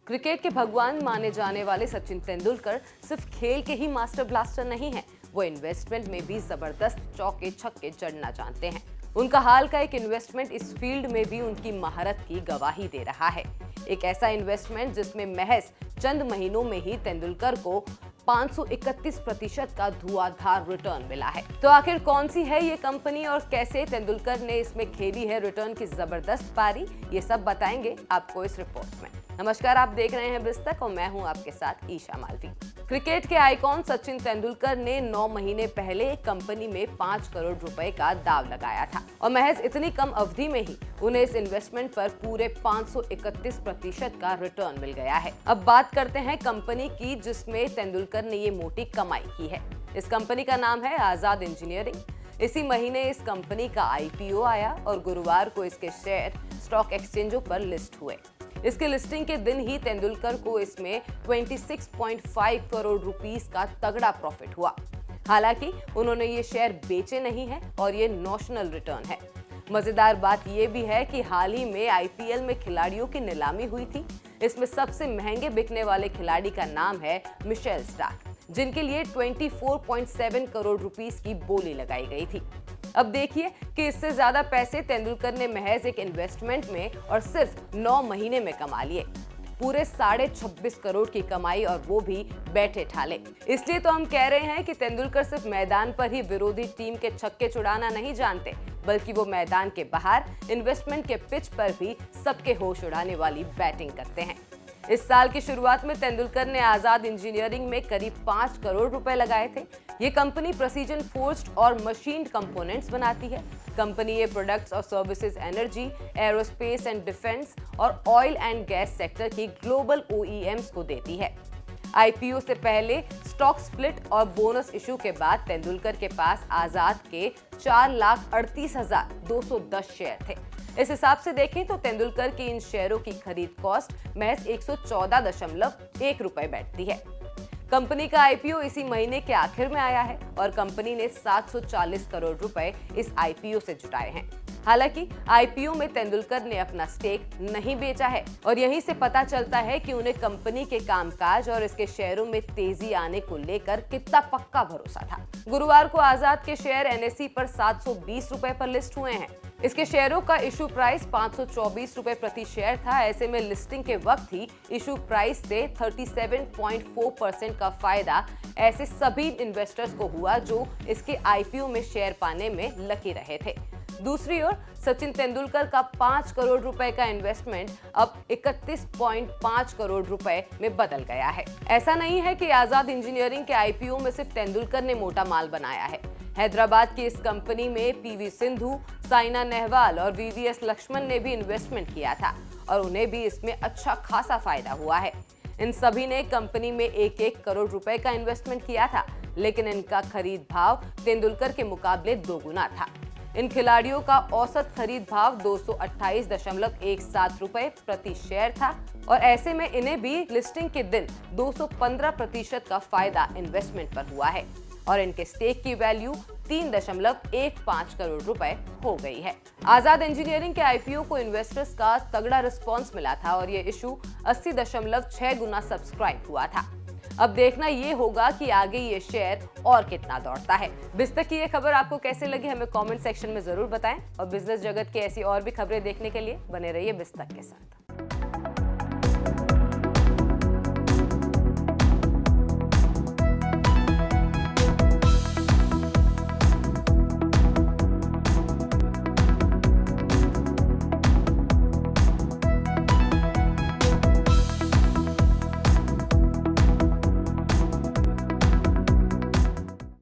Cricket के भगवान माने जाने वाले सचिन तेंदुलकर सिर्फ खेल के ही मास्टर ब्लास्टर नहीं हैं, वो इन्वेस्टमेंट में भी जबरदस्त चौके छक्के जड़ना जानते हैं। उनका हाल का एक इन्वेस्टमेंट इस फील्ड में भी उनकी महारत की गवाही दे रहा है। एक ऐसा इन्वेस्टमेंट जिसमें महज चंद महीनों में ही तेंदुलकर को 531% का धुआंधार रिटर्न मिला है। तो आखिर कौन सी है ये कंपनी और कैसे तेंदुलकर ने इसमें खेली है रिटर्न की जबरदस्त पारी, ये सब बताएंगे आपको इस रिपोर्ट में। नमस्कार, आप देख रहे हैं बिस्तक और मैं हूं आपके साथ ईशा मालवी। क्रिकेट के आइकॉन सचिन तेंदुलकर ने 9 महीने पहले एक कंपनी में 5 करोड़ रुपए का दाव लगाया था और महज इतनी कम अवधि में ही उन्हें इस इन्वेस्टमेंट पर पूरे 531% का रिटर्न मिल गया है। अब बात करते हैं कंपनी की जिसमें तेंदुलकर ने ये मोटी कमाई की है। इस कंपनी का नाम है आजाद इंजीनियरिंग। इसी महीने इस कंपनी का IPO आया और गुरुवार को इसके शेयर स्टॉक एक्सचेंजों पर लिस्ट हुए। इसके लिस्टिंग के दिन ही तेंदुलकर को इसमें 26.5 करोड़ रुपीस का तगड़ा प्रॉफिट हुआ। हालांकि उन्होंने ये शेयर बेचे नहीं है और ये नॉशनल रिटर्न है। मजेदार बात ये भी है कि हाल ही में IPL में खिलाड़ियों की नीलामी हुई थी। इसमें सबसे महंगे बिकने वाले खिलाड़ी का नाम है मिशेल स्टार्क, जिनके लिए 24.7 करोड़ रुपीस की बोली लगाई गई थी। अब देखिए कि इससे ज्यादा पैसे तेंदुलकर ने महज एक इन्वेस्टमेंट में और सिर्फ 9 महीने में कमा लिए। पूरे 26.5 करोड़ की कमाई और वो भी बैठे ठाले। इसलिए तो हम कह रहे हैं कि तेंदुलकर सिर्फ मैदान पर ही विरोधी टीम के छक्के छुड़ाना नहीं जानते, बल्कि वो मैदान के बाहर इन्वेस्टमेंट के पिच पर भी सबके होश उड़ाने वाली बैटिंग करते हैं। इस साल की शुरुआत में तेंदुलकर ने आजाद इंजीनियरिंग में करीब 5 करोड़ रुपए लगाए थे। ये कंपनी प्रेसिजन फोर्स्ड और मशीन्ड कंपोनेंट्स बनाती है। कंपनी ये प्रोडक्ट्स और services energy, aerospace and defence और ऑयल एंड गैस सेक्टर की ग्लोबल OEMs को देती है। IPO से पहले स्टॉक स्प्लिट और बोनस इशू के बाद तेंदुलकर के पास आजाद के 4,38,210 शेयर थे। इस हिसाब से देखें तो तेंदुलकर की इन शेयरों की खरीद कॉस्ट महज 114.1 रुपए बैठती है। कंपनी का IPO इसी महीने के आखिर में आया है और कंपनी ने 740 करोड़ रुपए इस IPO से जुटाए हैं। हालांकि IPO में तेंदुलकर ने अपना स्टेक नहीं बेचा है और यहीं से पता चलता है कि उन्हें कंपनी के कामकाज और इसके शेयरों में तेजी आने को लेकर कितना पक्का भरोसा था। गुरुवार को आजाद के शेयर NSE पर 720 रुपए पर लिस्ट हुए हैं। इसके शेयरों का इशू प्राइस 524 रुपए प्रति शेयर था। ऐसे में लिस्टिंग के वक्त ही इशू प्राइस से 37.4% का फायदा ऐसे सभी इन्वेस्टर्स को हुआ जो इसके IPO में शेयर पाने में लकी रहे थे। दूसरी ओर सचिन तेंदुलकर का 5 करोड़ रुपए का इन्वेस्टमेंट अब 31.5 करोड़ रुपए में बदल गया है। ऐसा नहीं है कि आजाद इंजीनियरिंग के IPO में सिर्फ तेंदुलकर ने मोटा माल बनाया है। हैदराबाद की इस कंपनी में PV सिंधु, साइना नेहवाल और VVS लक्ष्मण ने भी इन्वेस्टमेंट किया था और उन्हें भी इसमें अच्छा खासा फायदा हुआ है। इन सभी ने कंपनी में 1-1 करोड़ रुपए का इन्वेस्टमेंट किया था, लेकिन इनका खरीद भाव तेंदुलकर के मुकाबले दोगुना था। इन खिलाड़ियों का औसत खरीद भाव 228.17 रुपए प्रति शेयर था और ऐसे में इन्हें भी लिस्टिंग के दिन 215% का फायदा इन्वेस्टमेंट पर हुआ है और इनके स्टेक की वैल्यू 3.15 करोड़ रुपए हो गई है। आजाद इंजीनियरिंग के IPO को इन्वेस्टर्स का तगड़ा रिस्पांस मिला था और ये इशू 80.6 गुना सब्सक्राइब हुआ था। अब देखना ये होगा कि आगे ये शेयर और कितना दौड़ता है। बिस्तक की ये खबर आपको कैसे लगी हमें कमेंट सेक्शन में जरूर बताएं और बिजनेस जगत की ऐसी और भी खबरें देखने के लिए बने रहिए बिस्तक के साथ।